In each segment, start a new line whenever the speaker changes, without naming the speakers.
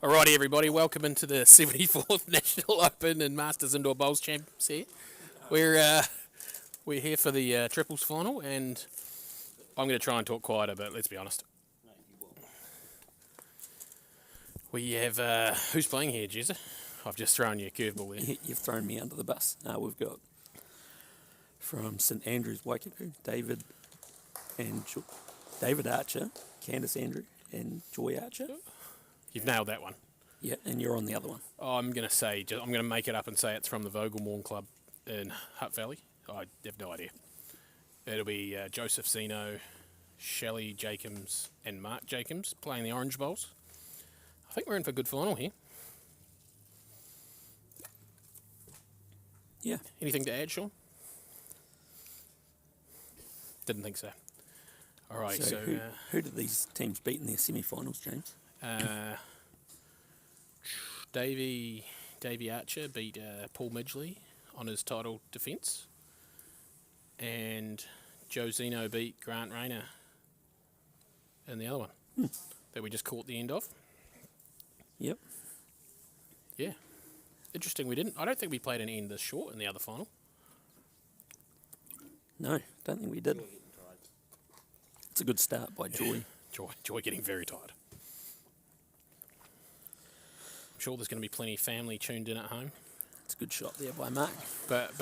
Alrighty, everybody, welcome into the 74th National Open and Masters Indoor Bowls Champs here. We're here for the triples final, and I'm going to try and talk quieter, but let's be honest. We have who's playing here, Jezza? I've just thrown you a curveball there.
You've thrown me under the bus. We've got from St Andrews, Waikato, David Archer, Candice Andrew, and Joy Archer.
You've nailed that one.
Yeah, and you're on the other one.
I'm going to make it up and say it's from the Vogelmorn Club in Hutt Valley. I have no idea. It'll be Joseph Zeno, Shelley Jacobs, and Mark Jacobs playing the Orange Bowls. I think we're in for a good final here.
Yeah.
Anything to add, Sean? Didn't think so. All right, so
who did these teams beat in their semi-finals, James?
Davey Archer beat Paul Midgley on his title defence, and Joe Zeno beat Grant Rayner in the other one that we just caught the end of.
Yep.
Yeah. Interesting. I don't think we played an end this short in the other final.
No, don't think we did. It's a good start by Joy.
Joy getting very tired. I'm sure there's going to be plenty of family tuned in at home.
It's a good shot there by Mark.
But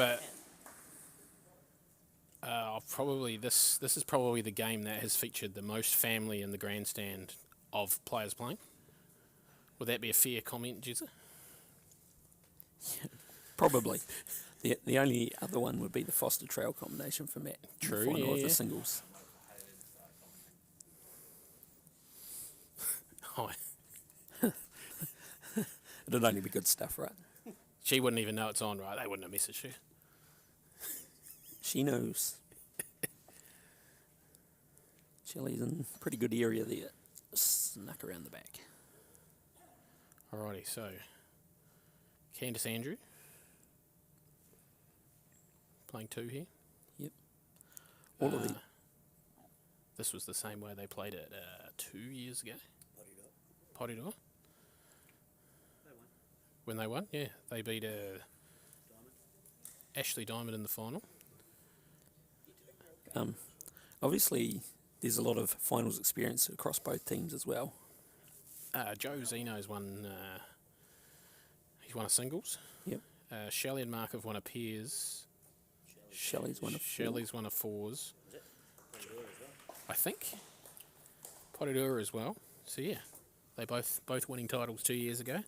this is probably the game that has featured the most family in the grandstand of players playing. Would that be a fair comment, Jezza?
Yeah, probably. The only other one would be the Foster Trail combination for Matt.
True,
the final
yeah,
of
yeah.
the singles.
Oh,
It'd only be good stuff, right?
she wouldn't even know it's on, right? They wouldn't have messaged her.
She knows. Shelley's in a pretty good area there. Snuck around the back.
Alrighty, so Candice Andrew playing two here.
Yep. All of the.
This was the same way they played it 2 years ago. Porirua. When they won, yeah. They beat Ashley Diamond in the final.
Obviously, there's a lot of finals experience across both teams as well.
Joe Zeno's won. He's won a singles.
Yep.
Shelley and Mark have won a pairs.
Shelley's won a
Shelley's won a fours. I think. Porirua as well. So yeah, they both winning titles 2 years ago.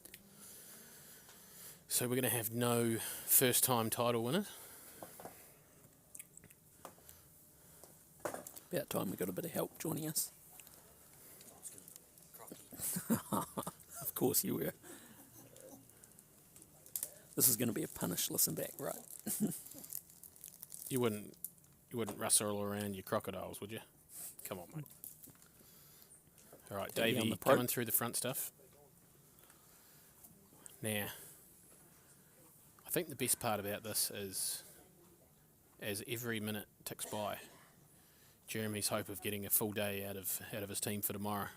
So we're going to have no first-time title winners.
About time we got a bit of help joining us. Of course you were. This is going to be a punish listen back, right?
You wouldn't rustle around your crocodiles, would you? Come on, mate. All right, Davey, coming through the front stuff. Now, I think the best part about this is, as every minute ticks by, Jeremy's hope of getting a full day out of his team for tomorrow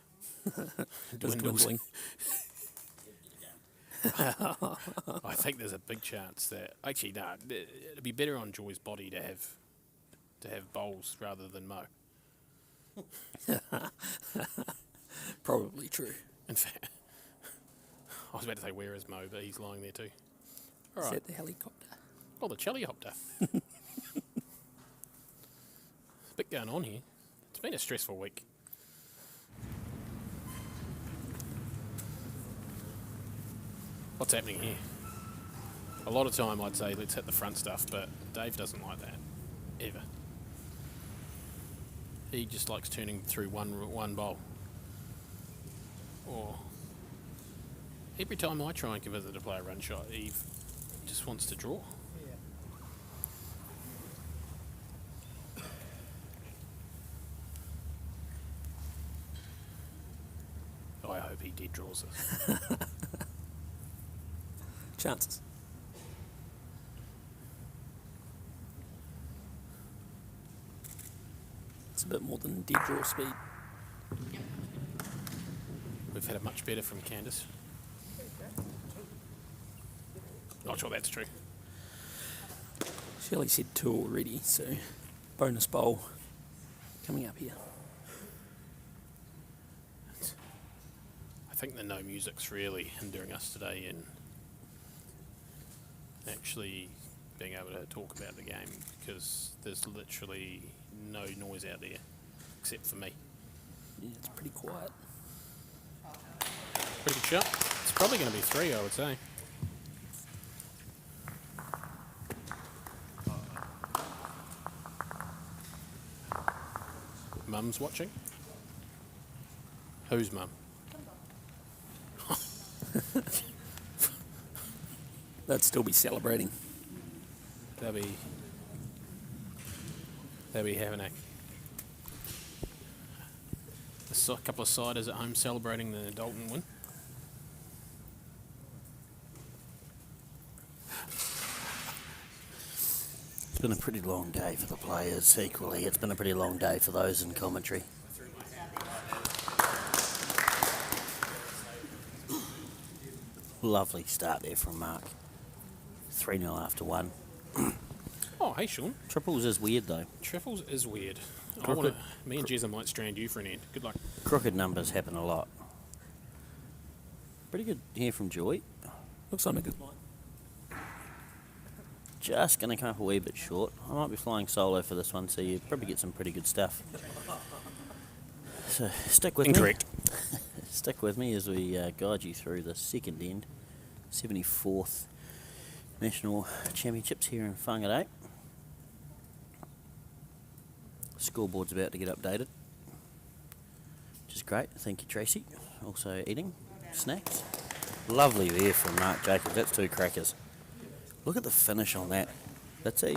dwindling. I think there's a big chance that actually it'd be better on Joy's body to have bowls rather than Mo.
Probably true.
In fact, I was about to say where is Mo, but he's lying there too. All
Is
right.
that the helicopter?
Oh, the helicopter. There's a bit going on here. It's been a stressful week. What's happening here? A lot of time I'd say let's hit the front stuff, but Dave doesn't like that. Ever. He just likes turning through one bowl. Or every time I try and convince him to play a run shot, he just wants to draw. I hope he dead draws this.
Chances. It's a bit more than dead draw speed.
We've had it much better from Candice. Not sure that's true.
Shelley said 2 already, so bonus bowl coming up here.
I think the no music's really hindering us today in actually being able to talk about the game, because there's literally no noise out there except for me.
Yeah, it's pretty quiet.
Pretty good shot. It's probably going to be 3, I would say. Mum's watching. Who's mum?
They'd still be celebrating.
They'll be having a couple of ciders at home celebrating the Dalton win.
It's been a pretty long day for the players equally. It's been a pretty long day for those in commentary. Lovely start there from Mark. 3-0 after 1.
Oh, hey, Sean.
Triples is weird though.
Trifles is weird.
Crooked.
Me and Jezza might strand you for an end. Good luck.
Crooked numbers happen a lot. Pretty good here from Joy.
Looks like a good line.
Just going to come up a wee bit short. I might be flying solo for this one, so you probably get some pretty good stuff. So stick with
Incorrect.
me. Stick with me as we guide you through the second end. 74th National Championships here in Whangarei. Scoreboard's about to get updated, which is great. Thank you, Tracy. Also eating snacks. Lovely there from Mark Jacobs. That's 2 crackers. Look at the finish on that. That's a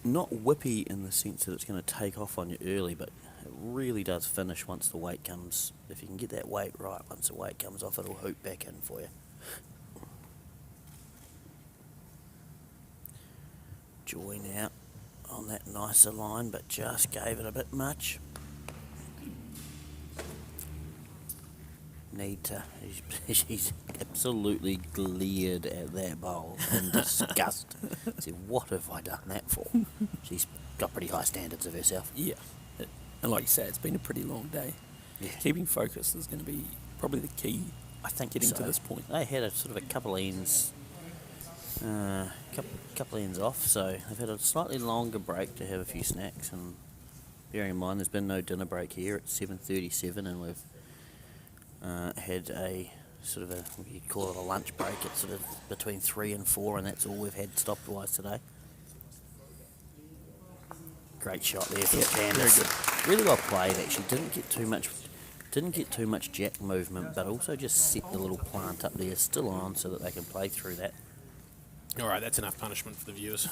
not whippy in the sense that it's going to take off on you early, but it really does finish once the weight comes. If you can get that weight right, once the weight comes off, it'll hoop back in for you. Joy now on that nicer line, but just gave it a bit much. Need to. She's absolutely glared at that bowl in disgust. Said, what have I done that for? She's got pretty high standards of herself.
Yeah. And like you say, it's been a pretty long day.
Yeah.
Keeping focus is going to be probably the key.
I think
getting
so.
to this point.
They had a sort of a couple ends, couple ends off, so they've had a slightly longer break to have a few snacks. And bearing in mind, there's been no dinner break here at 7:37, and we've had a sort of a, you'd call it a lunch break. It's sort of between 3 and 4, and that's all we've had stopped-wise today. Great shot there from Candace.
Very good.
Really well played, actually. Didn't get too much jack movement, but also just set the little plant up there still on so that they can play through that.
All right, that's enough punishment for the viewers.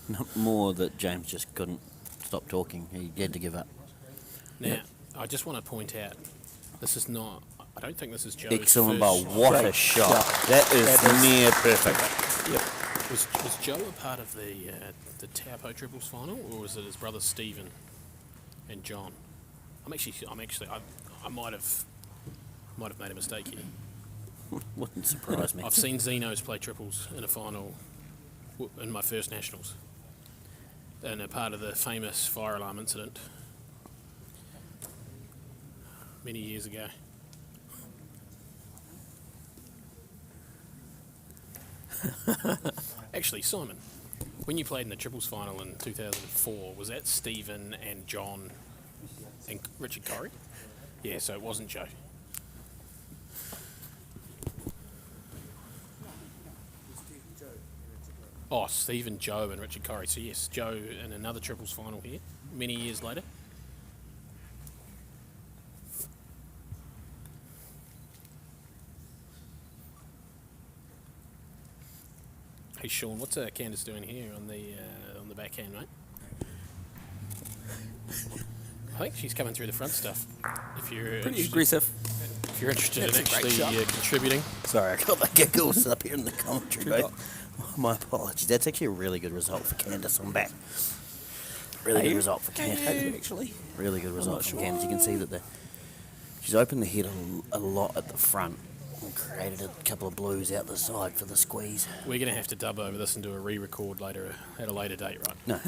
Not more that James just couldn't stop talking. He had to give up.
Now, I just want to point out, this is not. I don't think this is Joe's
Excellent
first
bowl.
shot.
What a
Great
shot.
shot.
That is near perfect.
Yep.
Was Joe a part of the Taupo triples final, or was it his brother Stephen and John? I might have made a mistake here.
Wouldn't surprise me.
I've seen Zenos play triples in a final in my first nationals, and a part of the famous fire alarm incident many years ago. Actually, Simon, when you played in the triples final in 2004, was that Stephen and John and Richard Corrie? Yeah, so it wasn't Joe. Oh, Stephen, Joe and Richard Corrie. So yes, Joe in another triples final here, many years later. Hey Sean, what's Candace doing here on the backhand, mate? I think she's coming through the front stuff. If you're
Pretty aggressive.
If you're interested in
That's a great
actually
shot.
contributing,
Sorry, I got the giggles up here in the commentary. Mate. My apologies. That's actually a really good result for Candace. I'm back. Really good result for Candace.
Actually.
Really good result
not
from
sure.
Candace. You can see that she's opened the head a lot at the front, And created a couple of blues out the side for the squeeze.
We're going to have to dub over this and do a re-record later at a later date, right?
No.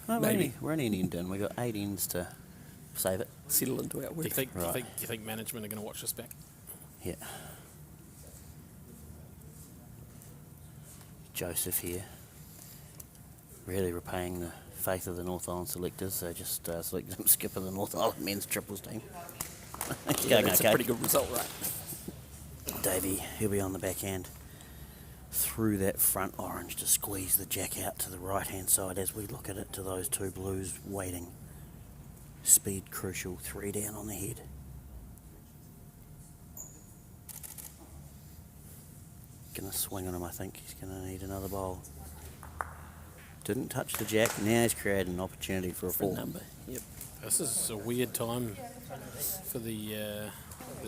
No,
Maybe.
we're only an end in. We've got 8 ends to save it.
Settle into our
Do
work.
you think,
Right.
do you think management are going to watch this back?
Yeah. Joseph here. Really repaying the faith of the North Island selectors. They just selected him skipper of the North Island men's triples team. It's going
That's
okay.
a pretty good result, right?
Davey, he'll be on the backhand. Through that front orange to squeeze the jack out to the right hand side as we look at it to those 2 blues waiting. Speed crucial, 3 down on the head. Gonna swing on him, I think. He's gonna need another bowl. Didn't touch the jack, now he's created an opportunity for a
For a
4.
number. Yep.
This is a weird time for the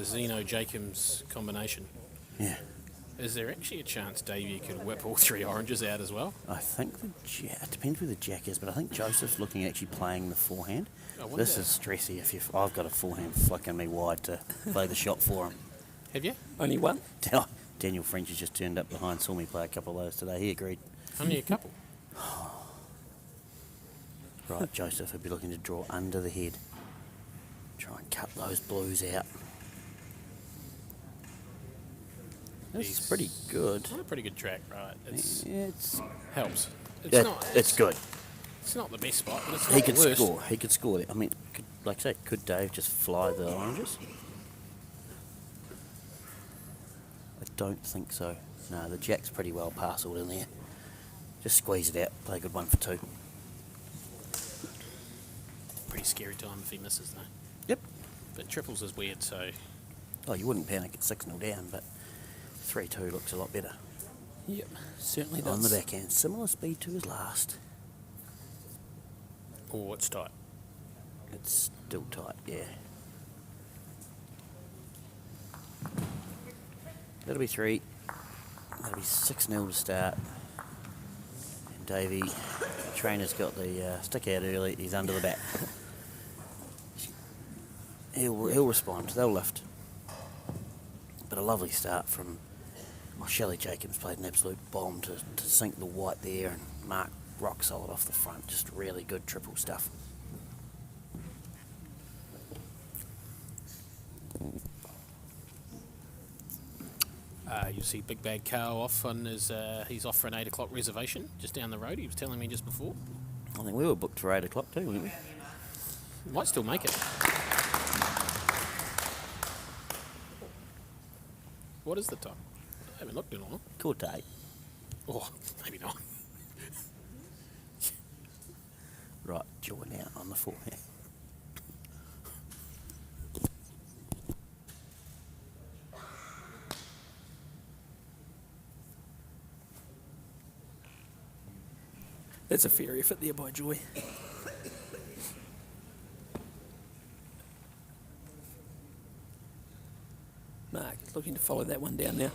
Zeno-Jacobs combination.
Yeah.
Is there actually a chance Davey could whip all 3 oranges out as well?
I think the jack, it depends where the jack is, but I think Joseph's looking at actually playing the forehand.
I wonder-
This is stressy if I've got a forehand flicking me wide to play the shot for him.
Have you?
Only one?
Daniel French has just turned up behind, saw me play a couple of those today. He agreed.
Only a couple.
Right, Joseph would be looking to draw under the head. Try and cut those blues out. This is
He's-
pretty good.
It's not a pretty good track, right? It's
Yeah, it's
helps.
it's good.
It's not the best spot, but it's
He
not
could
the worst.
score. He could score there. I mean, like I say, could Dave just fly the oranges? I don't think so. No, the jack's pretty well parcelled in there. Just squeeze it out. Play a good 1 for 2.
Pretty scary time if he misses though.
Yep.
But triples is weird, so
Oh, you wouldn't panic at 6-0 down, but 3-2 looks a lot better.
Yep. Certainly does.
On the backhand, similar speed to his last.
oh, it's tight.
It's still tight, yeah. That'll be 3. That'll be 6-0 to start. And Davey, trainer's got the stick out early. He's under the bat. He'll respond. They'll lift. But a lovely start from Shelley Jacobs. Played an absolute bomb to sink the white there and mark rock solid off the front. Just really good triple stuff.
You see Big Bag Carl off on his, he's off for an 8 o'clock reservation just down the road. He was telling me just before.
I think we were booked for 8 o'clock too, weren't we?
Might still make it. What is the time? I haven't looked in a while.
Quarter to 8.
Oh, maybe not.
Right, join out on the forehand.
That's a fair effort there by Joy. Mark, looking to follow that one down now.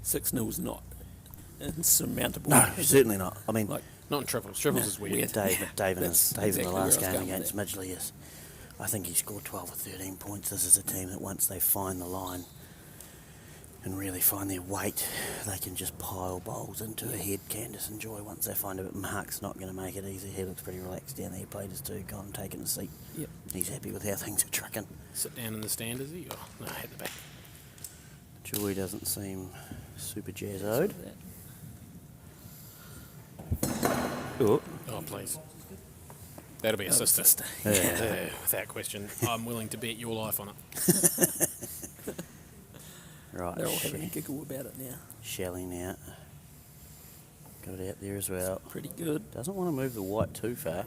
Six nil's not insurmountable.
No,
is it?
certainly not. I mean,
Like,
Not in triples. Triples
No,
is weird.
weird.
Dave in
That's
the
exactly where I
last
was
game
going with
against
it.
Midgley, yes. I think he scored 12 or 13 points. This is a team that once they find the line and really find their weight, they can just pile bowls into a head. Candice and Joy, once they find it, but Mark's not going to make it easy. He looks pretty relaxed down there. He played his 2, gone and taken a seat.
Yep.
He's happy with how things are trucking.
Sit down in the stand, is he? Or no, at the back.
Joy doesn't seem super jazzoed. Oh,
Oh, please. That'll be a sister.
yeah.
Without question. I'm willing to bet your life on it.
Right,
They're all having a giggle about it now.
Shelley now. Got it out there as well.
Pretty good.
Doesn't want to move the white too far.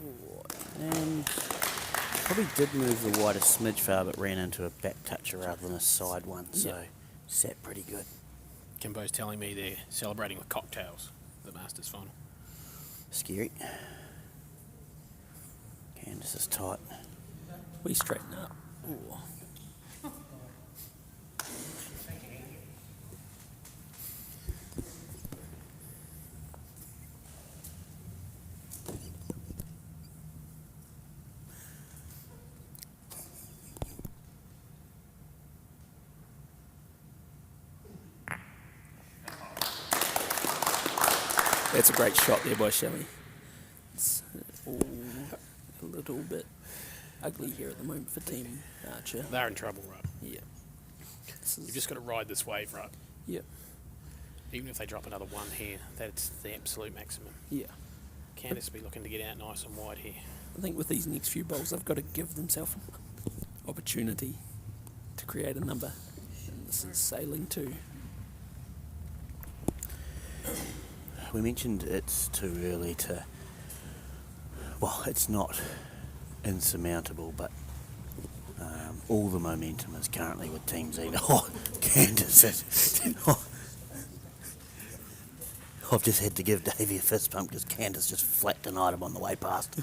And probably did move the white a smidge far, but ran into a back toucher rather than a side one. So
Yeah.
sat pretty good.
Kimbo's telling me they're celebrating with cocktails at the Masters final.
Scary. Candice is tight.
We straighten up. Ooh. That's a great shot there by Shelley. It's all a little bit ugly here at the moment for Team Archer.
They're in trouble, right?
Yeah.
You've just got to ride this wave, right?
Yeah.
Even if they drop another one here, that's the absolute maximum.
Yeah.
Candice will be looking to get out nice and wide here.
I think with these next few bowls, they've got to give themselves opportunity to create a number. And this is sailing too.
We mentioned it's too early to... Well, it's not insurmountable, but all the momentum is currently with Team Zeno. Oh, Candice. I've just had to give Davey a fist pump because Candice just flat denied him on the way past.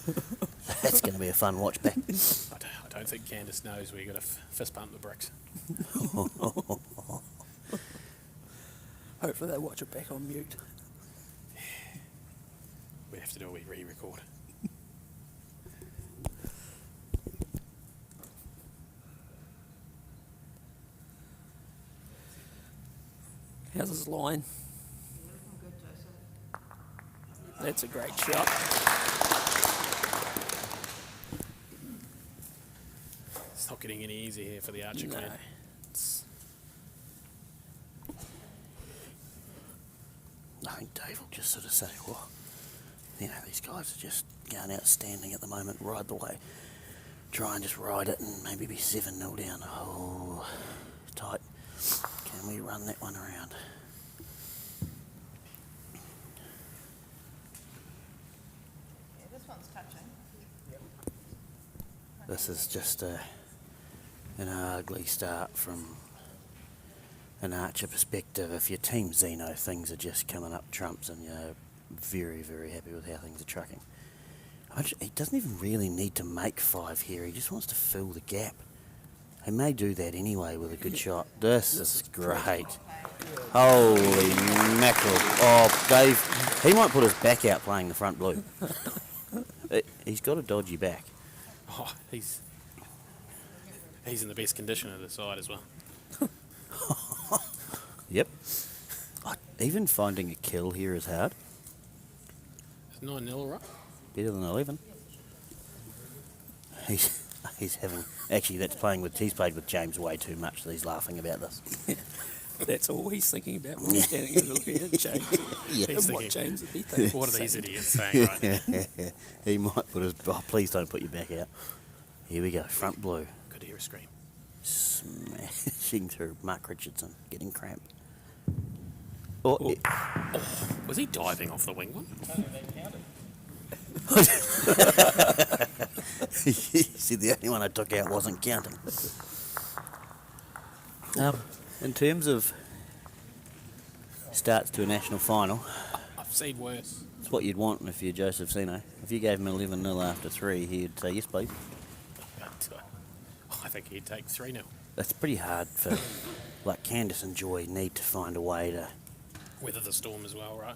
That's going to be a fun watch back.
I don't think Candice knows where you got to fist pump the bricks.
Hopefully they watch it back on mute.
We have to do a wee re-record.
How's his line? That's a great shot.
It's not getting any easier here for the Archer
No.
clan.
I think Dave will just sort of say, well, you know, these guys are just going outstanding at the moment, ride the way. Try and just ride it and maybe be 7-0 down. Oh, tight. Can we run that one around?
Yeah, this one's touching.
This is just an ugly start from an Archer perspective. If your team's Zeno, things are just coming up trumps and you're very, very happy with how things are trucking. He doesn't even really need to make 5 here. He just wants to fill the gap. He may do that anyway with a good shot. This is great. Holy mackerel. Oh, Dave, he might put his back out playing the front blue. He's got a dodgy back.
Oh, he's in the best condition of the side as well.
Yep. Even finding a kill here is hard.
It's 9-0, right?
Better than 11. He's having... Actually, he's played with James way too much, so he's laughing about this.
That's all he's thinking about when he's standing and looking at James.
Yeah.
He's
And what
thinking,
James would be thinking.
what are these idiots saying right now?
He might put his... Oh, please don't put your back out. Here we go, front blue.
Could hear a scream.
Smashing through Mark Richardson, getting cramp. Oh,
Was he diving off the wing one?
he said the only one I took out wasn't counting. In terms of starts to a national final,
I've seen worse.
it's what you'd want if you're Joseph Sino. If you gave him 11-0 after 3, he'd say, yes, please.
But, I think he'd take 3-0.
That's pretty hard for, like, Candice and Joy need to find a way to,
Weather the storm as well, right?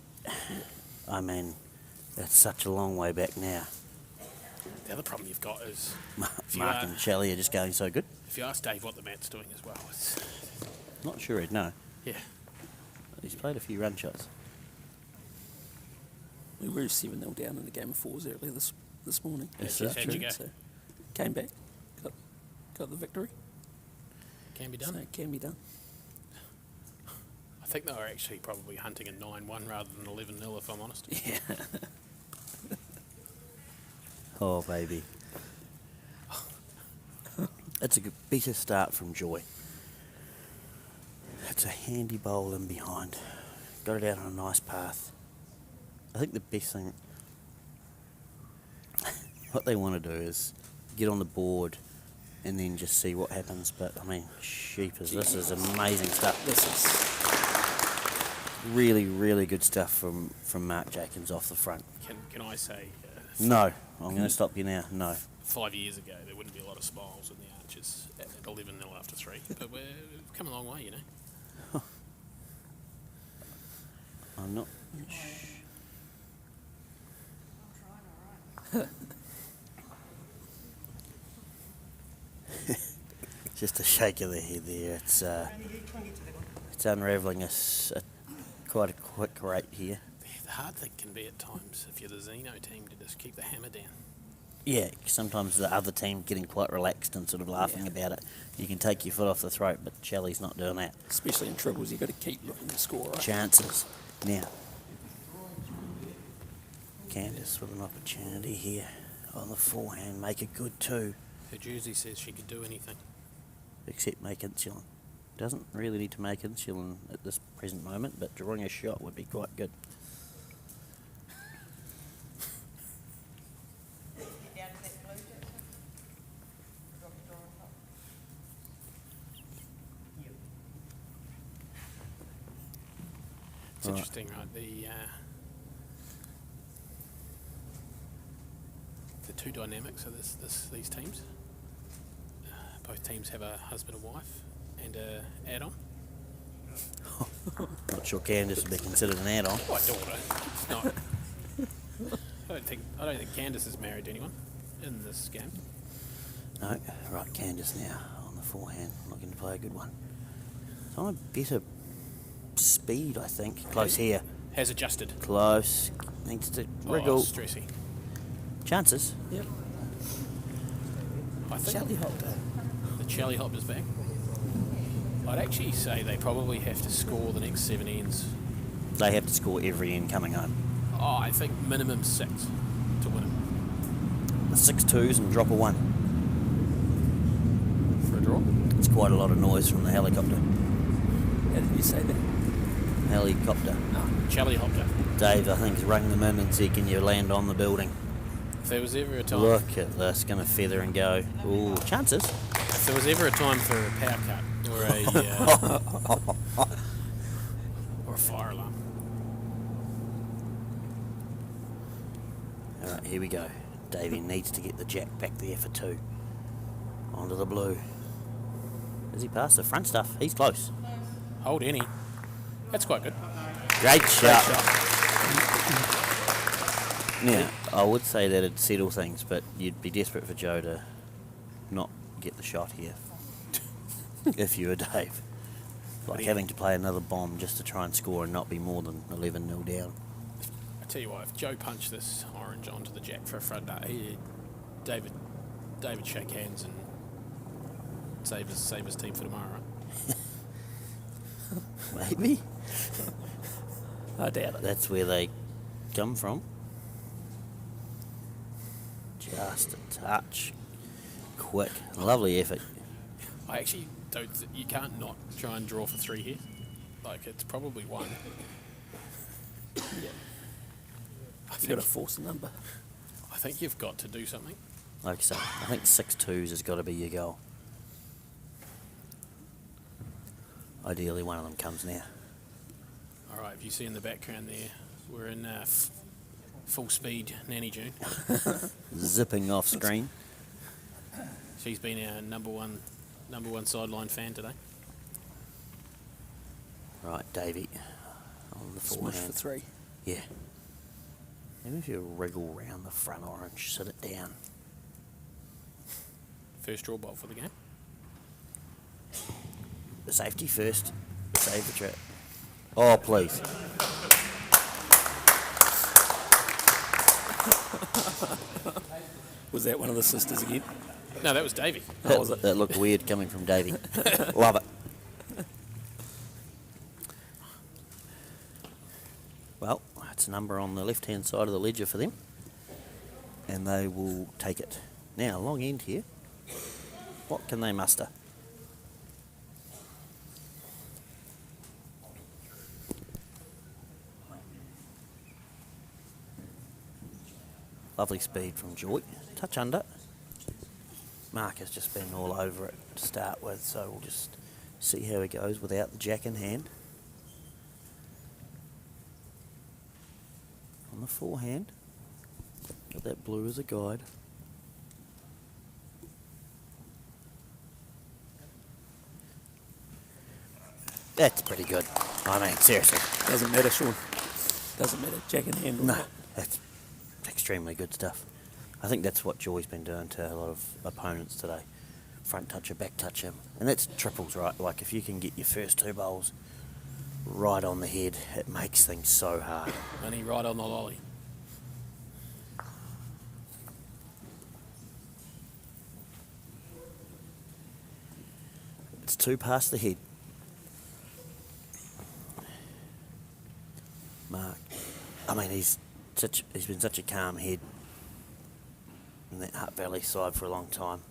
I mean, that's such a long way back now.
The other problem you've got is if you,
Mark and Shelley are just going so good.
if you ask Dave what the mat's doing as well, it's,
Not sure he'd know.
yeah.
He's played a few run shots.
We were 7-0 down in the game of 4s earlier this morning.
Yes,
Actually,
that's
true. How'd you go?
So came back, got the victory.
Can be
So
done.
it can be done.
I think they were actually probably hunting a 9-1 rather than 11-0, if I'm honest.
Yeah.
Oh, baby. It's a good, better start from Joy. It's a handy bowl in behind. Got it out on a nice path. I think the best thing... what they want to do is get on the board and then just see what happens. But, I mean, sheepers, this is amazing stuff.
This is
Really, really good stuff from Mark Jacobs off the front.
Can I say,
No, I'm going to stop you now. No.
5 years ago, there wouldn't be a lot of smiles in the Archers at 11-0 after 3. But we've come a long way, you know.
I'm not... Just a shake of the head there. It's unravelling quite a quick rate here.
The hard thing can be at times, if you're the Xeno team, to just keep the hammer down.
Yeah, sometimes the other team getting quite relaxed and sort of laughing about it. You can take your foot off the throat, but Shelley's not doing that.
Especially in triples, you've got to keep looking to score, right?
Chances. Now, Candice with an opportunity here on the forehand. Make it good too,
Her jersey says she could do anything.
except make insulin. Doesn't really need to make insulin at this present moment, but drawing a shot would be quite good.
Get down to that blue, Jackson. Drop the door on top.
It's
Right.
interesting, right? The two dynamics of these teams. Both teams have a husband and wife and a add-on.
Not sure Candice would be considered an add-on.
My daughter. It's not. I don't think Candice is married to anyone in this game.
No, right, Candice now on the forehand, looking to play a good one. It's on a better speed, I think. Close here.
Has adjusted.
Close. Needs to
Oh,
wriggle.
stressy.
Chances.
Yep.
I think
Shelly Holter.
the Charlie Hop is back. I'd actually say they probably have to score the next 7 ends.
They have to score every end coming home.
Oh, I think minimum 6 to win it.
6-2s and drop a 1.
For a draw.
It's quite a lot of noise from the helicopter.
How did you say that?
Helicopter.
Charlie Hopper.
Dave, I think, has rung them in and said, can you land on the building?
If there was ever a time,
Look at this, going to feather and go. Ooh, chances.
if there was ever a time for a power cut or a or a fire alarm,
All right, here we go. Davey needs to get the jack back there for 2. Onto the blue. Has he passed the front stuff? He's close.
hold any. That's quite good.
Great shot. Now, I would say that it'd settle things, but you'd be desperate for Joe to not get the shot here if you were Dave. Like having to play another bomb just to try and score and not be more than 11-0 down.
I tell you what, if Joe punched this orange onto the jack for a front day, David shake hands and save his team for tomorrow, right?
Maybe.
I doubt it.
That's where they come from. Just a touch. Quick. Lovely effort.
I actually don't. You can't not try and draw for 3 here. Like, it's probably 1.
Yeah.
I
You've got to
think,
force a number.
I think you've got to do something.
Like I say, I think 6-2s has got to be your goal. Ideally, one of them comes now.
All right, if you see in the background there, we're in full speed Nanny June.
Zipping off screen.
She's been our number one sideline fan today.
Right, Davey. On the
Smush for
forehand.
3.
Yeah. Maybe if you wriggle round the front orange, sit it down.
First draw bolt for the game.
The safety first. Save the trap. Oh, please.
Was that one of the sisters again?
No, that was Davey.
Oh, was it?
That looked weird coming from Davey. Love it. Well, it's a number on the left-hand side of the ledger for them. And they will take it. Now, long end here. What can they muster? Lovely speed from Joy. Touch under. Mark has just been all over it to start with, so we'll just see how he goes without the jack in hand. On the forehand. Got that blue as a guide. That's pretty good. I mean, seriously.
Doesn't matter, Sean. Doesn't matter. Jack in hand. or
No,
not.
that's extremely good stuff. I think that's what Joy's been doing to a lot of opponents today. Front toucher, back toucher. And that's triples, right? Like, if you can get your first 2 bowls right on the head. It makes things so hard.
Only right on the lolly.
It's 2 past the head. Mark, I mean, he's been such a calm head in that Hutt Valley side for a long time.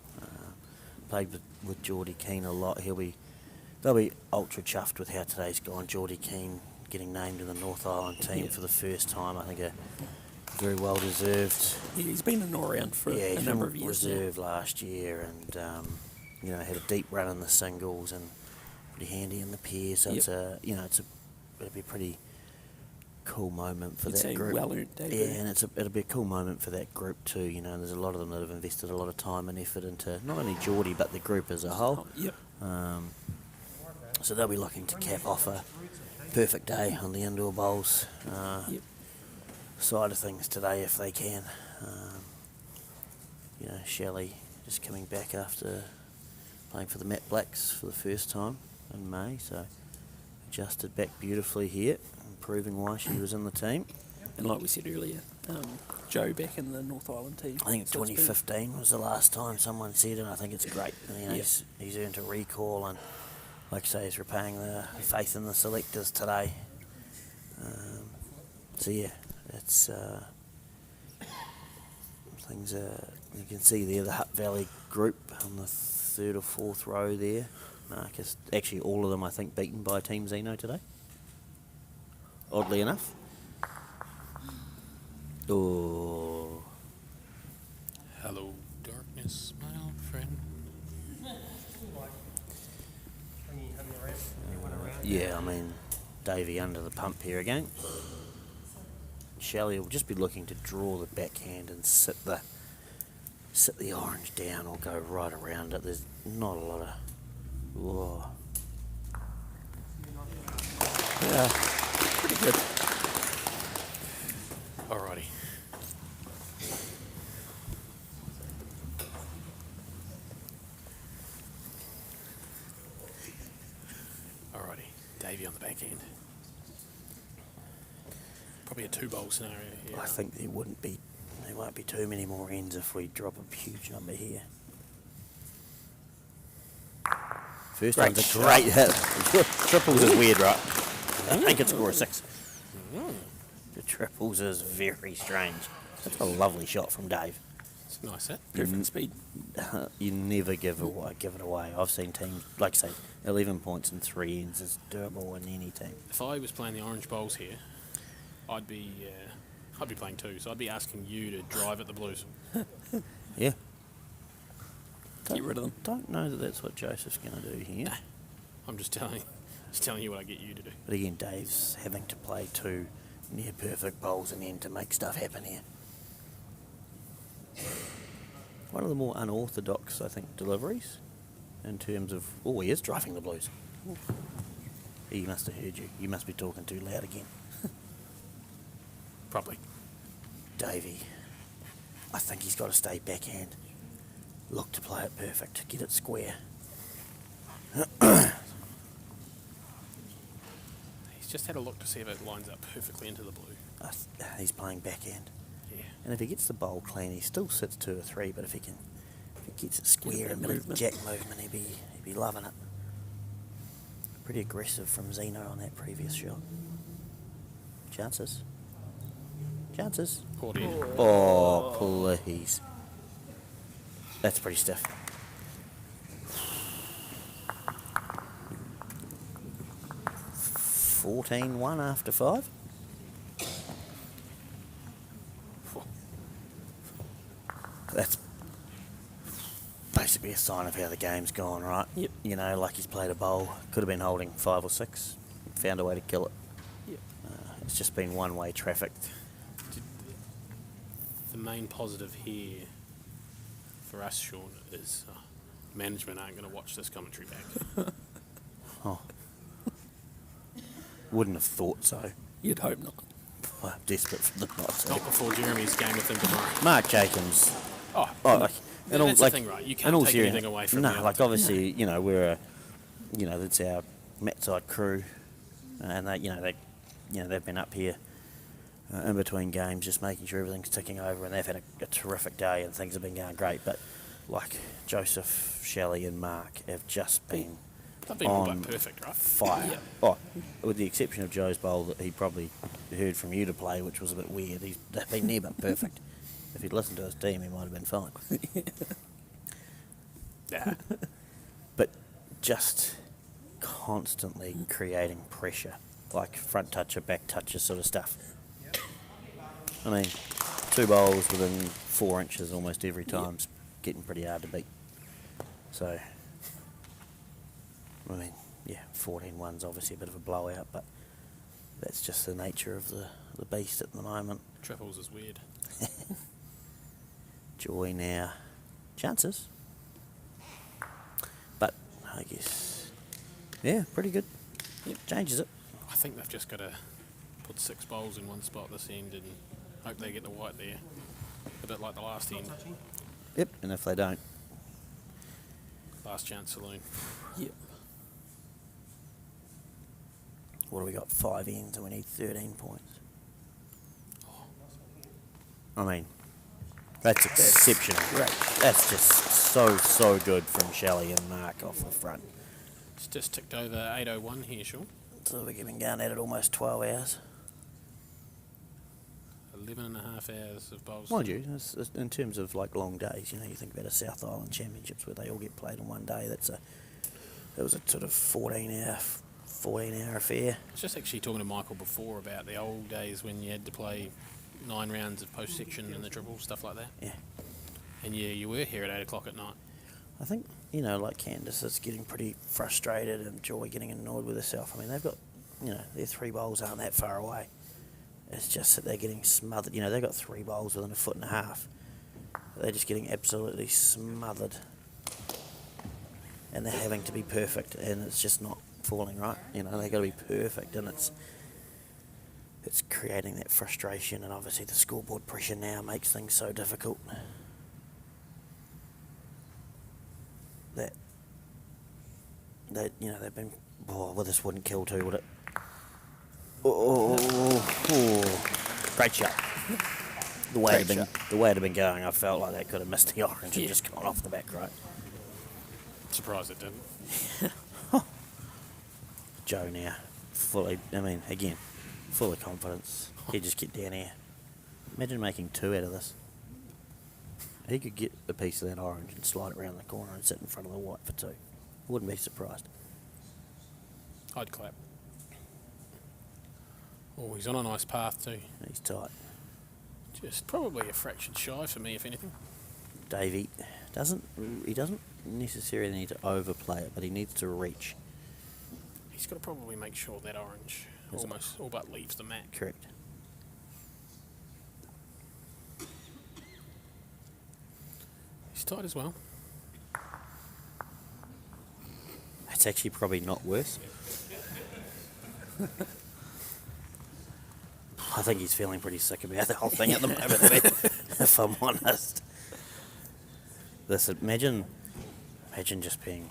Played with Geordie Keane a lot. They'll be ultra chuffed with how today's gone. Geordie Keane getting named in the North Island team for the first time. I think a very well deserved.
Yeah, he's been an all-round for a number of years.
Reserve last year, and had a deep run in the singles and pretty handy in the pairs. So it'll be a pretty cool moment for that group.
Well-earned debut.
Yeah, and it'll be a cool moment for that group too. There's a lot of them that have invested a lot of time and effort into not only Geordie but the group as a whole.
Yep.
So they'll be looking to cap off a perfect day on the indoor bowls side of things today if they can. Shelley just coming back after playing for the Matt Blacks for the first time in May, so adjusted back beautifully here, proving why she was in the team.
And like we said earlier, Joe back in the North Island team.
I think it's 2015 was the last time someone said it. I think it's great. He's earned a recall, and like I say, he's repaying the faith in the selectors today. It's things are. You can see there the Hutt Valley group on the 3rd or 4th row there. Marcus, actually all of them I think beaten by Team Zeno today. Oddly enough. Oh.
Hello, darkness, my old friend.
Yeah, I mean, Davey under the pump here again. Shelley will just be looking to draw the backhand and sit the orange down or go right around it. There's not a lot of... Whoa.
Yeah, pretty good.
Alrighty. Alrighty. Davey on the backhand. Probably a 2-bowl scenario here.
I think there won't be too many more ends if we drop a huge number here. First one's a great hit. Triples is weird, right? I think it's score a 6. The triples is very strange. That's a lovely shot from Dave.
It's a nice hit.
Perfect speed.
You never give it away. I've seen teams, like I say, 11 points and 3 ends is doable in any team.
If I was playing the orange bowls here, I'd be playing 2, so I'd be asking you to drive at the Blues.
Yeah.
Get rid of them.
Don't know that that's what Joseph's going to do here.
I'm just telling you what I get you to do.
But again, Dave's having to play 2 near perfect bowls and end to make stuff happen here. One of the more unorthodox, I think, deliveries in terms of... Oh, he is driving the Blues. He must have heard you. You must be talking too loud again.
Probably.
Davey, I think he's got to stay backhand. Look to play it perfect, get it square.
He's just had a look to see if it lines up perfectly into the blue.
He's playing backhand.
Yeah.
And if he gets the bowl clean, he still sits 2 or 3, but if he gets it square, a bit of
movement.
jack movement, he'd be loving it. Pretty aggressive from Zeno on that previous shot. Chances.
Caught in.
Oh, please. That's pretty stiff. $14-1 after 5. That's basically a sign of how the game's gone, right?
Yep.
Like he's played a bowl, could have been holding 5 or 6, found a way to kill it.
Yep.
It's just been one-way traffic.
The main positive here for us, Sean, is management aren't going to watch this commentary back.
Oh. Wouldn't have thought so.
You'd hope not.
I'm desperate for them not to.
Not before Jeremy's game with them tomorrow.
Mark Jacobs.
Oh,
That's
the thing, right? You can't take anything away from the other team.
obviously, we're that's our Mat side crew. and they've been up here in between games, just making sure everything's ticking over, and they've had a terrific day, and things have been going great. But like Joseph, Shelley, and Mark have just been
They've been all
on
but perfect, right?
fire.
Yeah.
Oh, with the exception of Joe's bowl that he probably heard from you to play, which was a bit weird. They've been near but perfect. If he'd listened to his team, he might have been fine.
Yeah.
But just constantly creating pressure, like front toucher, back toucher sort of stuff. I mean, 2 bowls within 4 inches almost every time's getting pretty hard to beat. So, I mean, yeah, 14-1's obviously a bit of a blowout, but that's just the nature of the beast at the moment.
Triples is weird.
Joy now. Chances. But, I guess, yeah, pretty good. Yep, changes it.
I think they've just got to put 6 bowls in one spot this end and hope they get the white there. A bit like the last end.
Yep, and if they don't,
Last chance saloon.
Yep.
what do we got? 5 ends and we need 13 points. I mean, that's exceptional.
Great.
That's just so good from Shelley and Mark off the front.
It's just ticked over 8:01 here, Sean.
So we've been going at it almost 12 hours.
11 and a half hours of bowls.
Mind you, it's in terms of like long days, you think about a South Island Championships where they all get played in one day. That was a sort of 14-hour affair.
I was just actually talking to Michael before about the old days when you had to play 9 rounds of post-section in the triple, stuff like that.
Yeah.
And yeah, you were here at 8 o'clock at night.
I think, like Candice is getting pretty frustrated and Joy getting annoyed with herself. I mean, they've got, their 3 bowls aren't that far away. It's just that they're getting smothered. They've got 3 bowls within a foot and a half. They're just getting absolutely smothered. And they're having to be perfect, and it's just not falling right. They've got to be perfect, and it's creating that frustration, and obviously the scoreboard pressure now makes things so difficult. That they've been. Well, this wouldn't kill too, would it? Oh, great shot. The way it had been going, I felt like that could have missed the orange and just gone off the back right.
Surprised it didn't.
Joe now, full of confidence. He'd just get down here. Imagine making 2 out of this. He could get a piece of that orange and slide it around the corner and sit in front of the white for 2. Wouldn't be surprised.
I'd clap. Oh, he's on a nice path too.
He's tight.
Just probably a fraction shy for me, if anything.
Davey doesn't necessarily need to overplay it, but he needs to reach.
He's got to probably make sure that orange almost all but leaves the mat.
Correct.
He's tight as well.
It's actually probably not worse. I think he's feeling pretty sick about the whole thing at the moment, if I'm honest. Imagine just being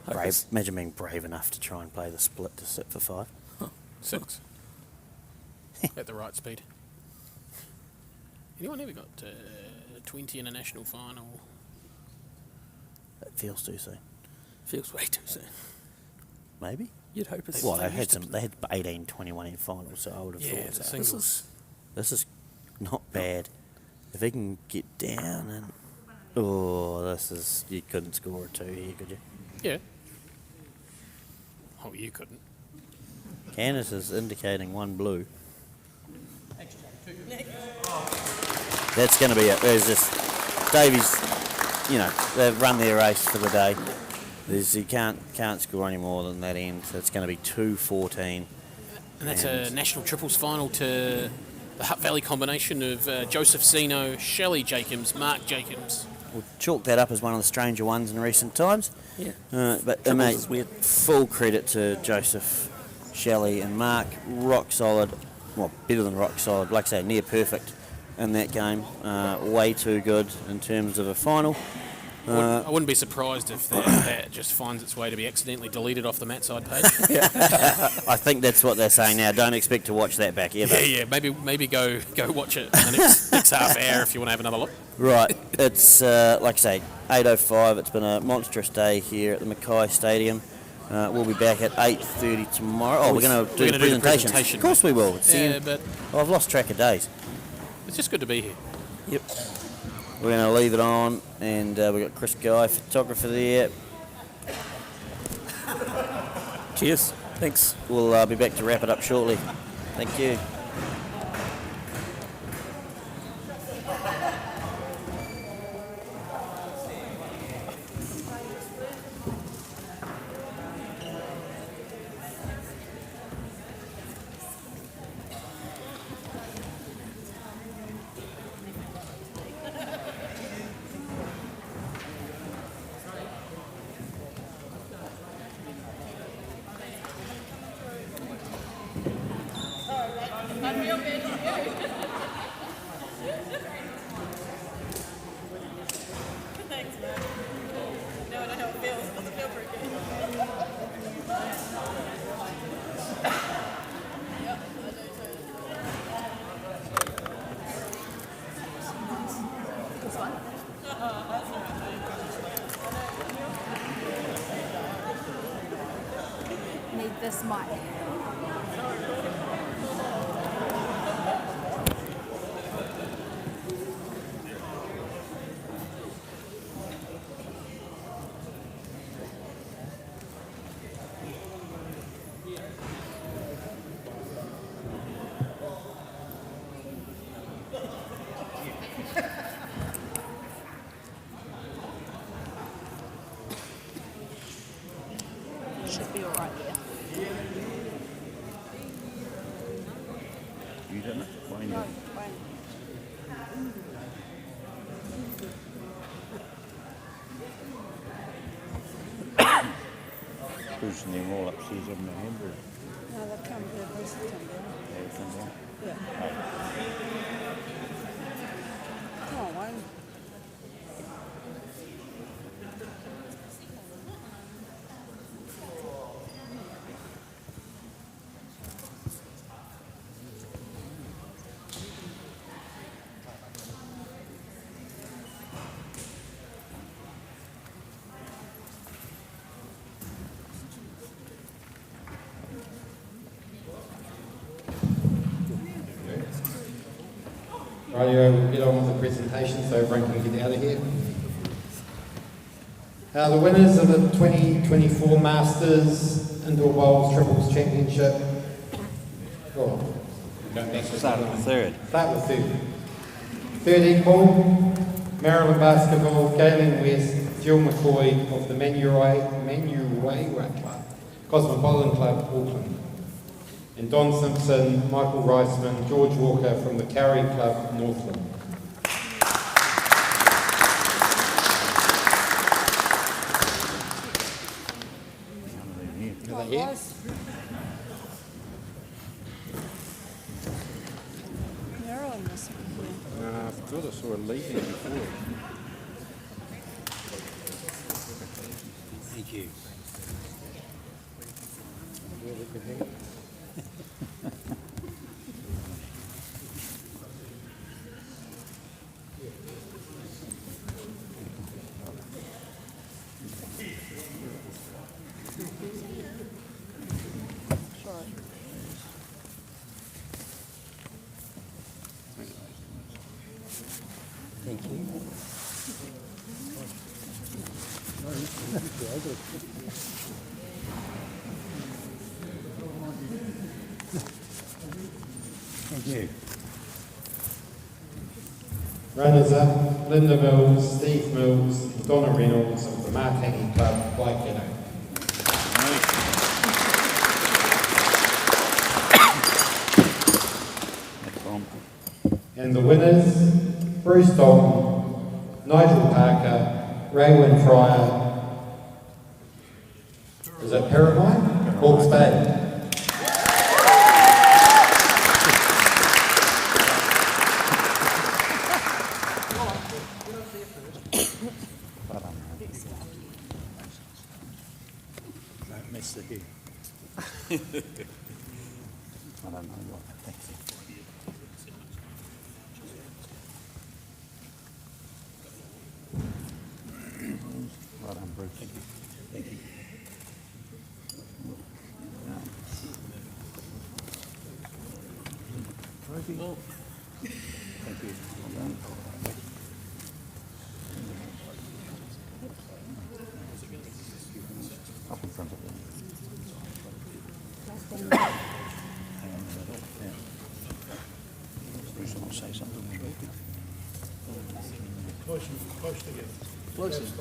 brave. Imagine being brave enough to try and play the split to sit for 5.
6. At the right speed. Anyone ever got 20 in a national final?
It feels too soon.
Feels way too soon.
Maybe.
You'd hope it's.
Well, they had 18-21 in finals, so I would have thought
the
so.
singles.
This is not bad. If he can get down and you couldn't score a 2 here, could you?
Yeah. Oh, you couldn't.
Candice is indicating 1 blue. That's going to be it. There's just Davies. They've run their race for the day. He can't score any more than that end. So it's going to be 2-14.
And that's a national triples final to the Hutt Valley combination of Joseph Zeno, Shelley Jacobs, Mark Jacobs.
We'll chalk that up as one of the stranger ones in recent times.
Yeah.
But
Triples
mate,
is weird.
full credit to Joseph, Shelley and Mark. Rock solid. Well, better than rock solid. Like I say, near perfect in that game. Way too good in terms of a final.
I wouldn't be surprised if that just finds its way to be accidentally deleted off the Matt side page.
I think that's what they're saying now. Don't expect to watch that back ever.
Yeah. Maybe go watch it in the next half hour if you want to have another look.
Right, it's like I say, 8:05. It's been a monstrous day here at the Mackay Stadium. We'll be back at 8:30 tomorrow. Oh, we're going to do the presentation. Of course we will.
But
I've lost track of days.
it's just good to be here.
Yep. We're going to leave it on, and we've got Chris Guy, photographer there.
Cheers. Thanks.
We'll be back to wrap it up shortly. Thank you.
Thanks, man. Now I know how it feels. It doesn't feel very good. Yep, I do too. This one?
Need this mic. Should be alright there.
You done it? Wayne.
No, Wayne.
Pushing them all upstairs on the hamburger.
No, they've come here recently. Yeah. Come on, Wayne.
Rightio, we'll get on with the presentation so everyone can get out of here. The winners of the 2024 Masters Indoor Bowls Triples Championship. Oh, go back to
Start with third.
Start with third. Third equal, Maryland Basketball, Galen West, Jill McCoy of the Whangarei Club, Cosmopolitan Club, Auckland. And Don Simpson, Michael Reisman, George Walker from the Whangarei Club, Northland. Are they here?
Marilyn must be here.
I thought I saw a leaving before. Thank you.
Sorry.
Thank you.
Thank you.
Runners up, Linda Mills, Steve Mills, and Donna Reynolds of the Martangi Club, Waikato. And the winners, Bruce Dalton, Nigel Parker, Raywin Fryer, is that Paramount? Hawke's Bay.
Nice to hear. I don't know what. Thanks. Well done, Bruce. Thank you. Thank you. Trophy. Thank you. Well done. Up in front of them. Bruce will say something.
Close together.
Closer.
Just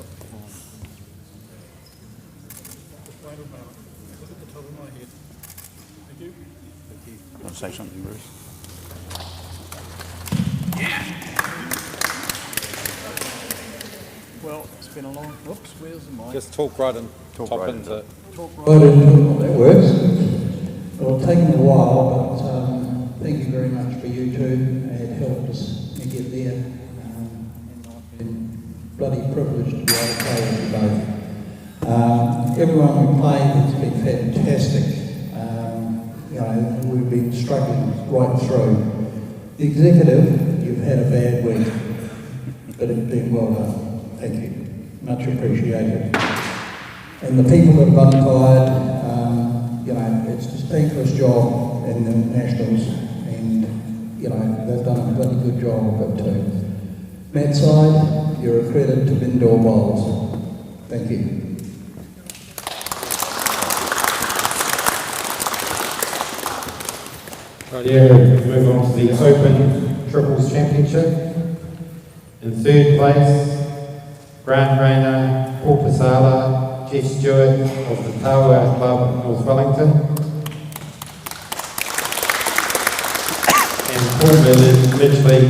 wait a moment. Look at the top of my head. Thank you.
Want to say something, Bruce?
Well, it's been a long. Whoops, where's the mic?
Just talk right and
Talk
top
right
into
into
it.
I don't know how that works. It'll take me a while, but thank you very much for you two. It helped us to get there. I've been bloody privileged to be able to play with you both. Everyone we played has been fantastic. We've been struggling right through. The executive, you've had a bad week, but it's been well done. Thank you. Much appreciated. And the people that have untired, it's a thankless job in the Nationals, and, they've done a bloody good job of it too. Matt Side, you're a credit to indoor bowls. Thank you.
Right here, we move on to the Open Triples Championship. In third place, Grant Rayner, Paul Pasala, Jeff Stewart of the Taua Club, North Wellington. And Paul Midgley,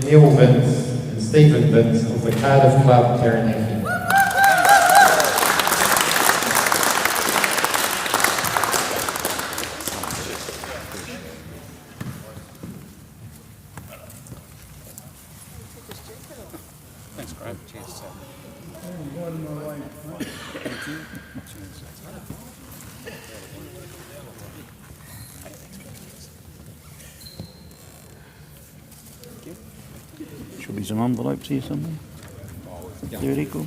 Neil Vince and Stephen Vince of the Cardiff Club, Taranaki.
Thanks, Graham. Cheers. Should be some envelopes here somewhere. Theoretical.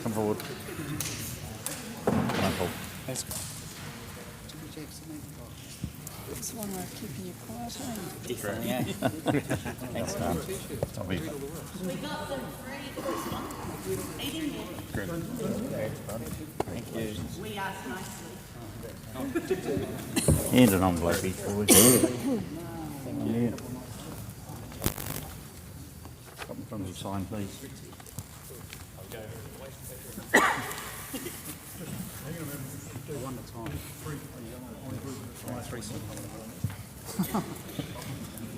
Come forward. Michael. Thanks.
It's one way of keeping you quiet, eh?
Thanks, Tom.
Tommy.
We got them free eating there.
Thank you.
We asked nicely.
And an envelope each for us. Yeah. Something from the sign, please.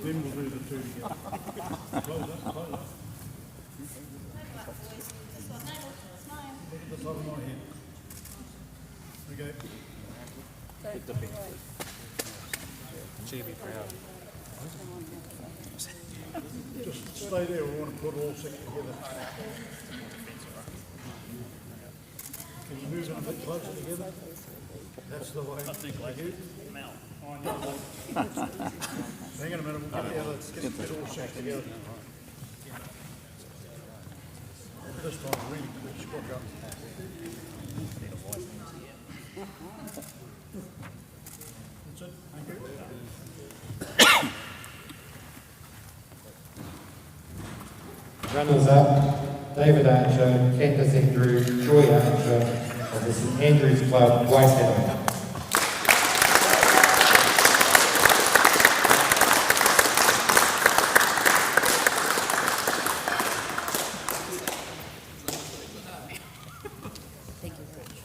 Then we'll do the two together. Close up, close up. Look at the top of my head. Okay. Just stay there, we want to put all six together. Can you move them a bit closer together? That's the way. I think like you. Hang on a minute, we'll get the other, let's get this all six together. This time really quick, squat up. That's it, thank you.
Runners up, David Archer, Candace Andrew, Joy Archer of the St Andrews Club, Waikato.
Thank you, Rich.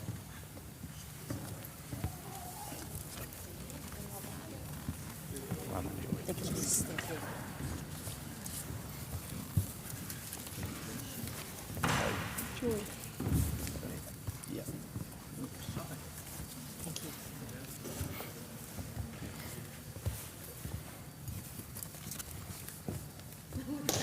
Thank you. Thank you. Joy.
Yeah.
Thank you.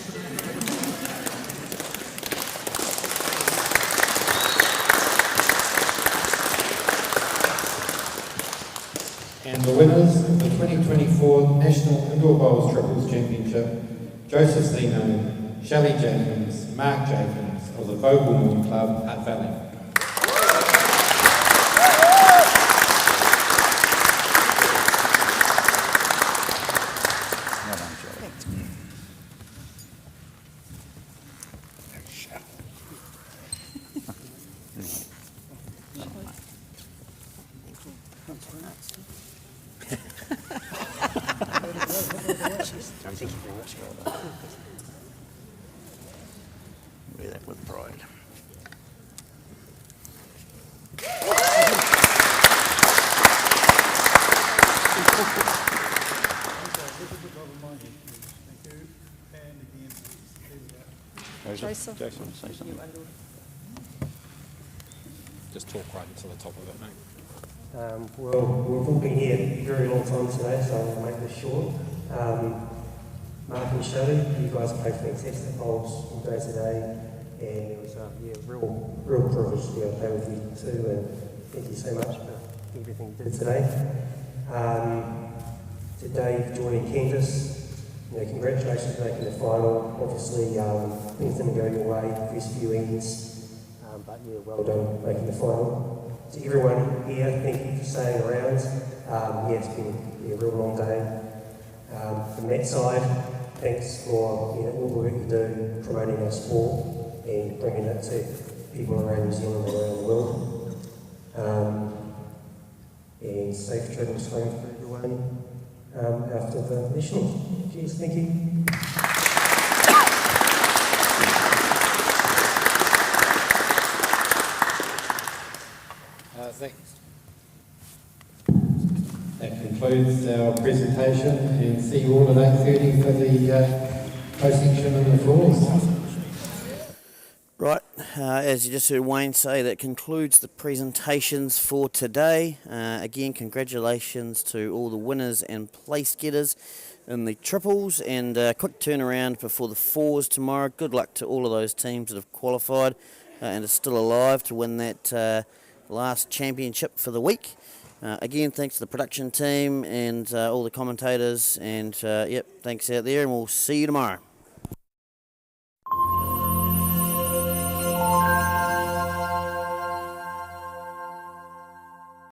And the winners of the 2024 National Indoor Bowls Triples Championship, Joseph Zeno, Shelley Jacobs, Mark Jacobs of the Vogel Club, Hutt Valley.
Well done, Shelley. Wear that with pride.
Thank you. And again, there we go.
Joseph.
Jason, say something.
Just talk right into the top of it, mate.
Well, we've all been here a very long time today, so I'll make this short. Mark and Shelley, you guys played fantastic bowls all day today, and it was a real privilege to be able to play with you too, and thank you so much for everything you did today. To Dave, Joy and Candice, congratulations for making the final. Obviously, things didn't go your way, first few ends, but well done making the final. To everyone here, thank you for staying around. It's been a real long day. From that side, thanks for all the work you do promoting our sport and bringing it to people around New Zealand and around the world. And safe travels home for everyone after the Nationals. Cheers, thank you.
Thanks. That concludes our presentation, and see you all at 8:30 for the post-section and the floors.
Right, as you just heard Wayne say, that concludes the presentations for today. Again, congratulations to all the winners and place getters in the triples, and quick turnaround before the fours tomorrow. Good luck to all of those teams that have qualified and are still alive to win that last championship for the week. Again, thanks to the production team and all the commentators, and thanks out there, and we'll see you tomorrow.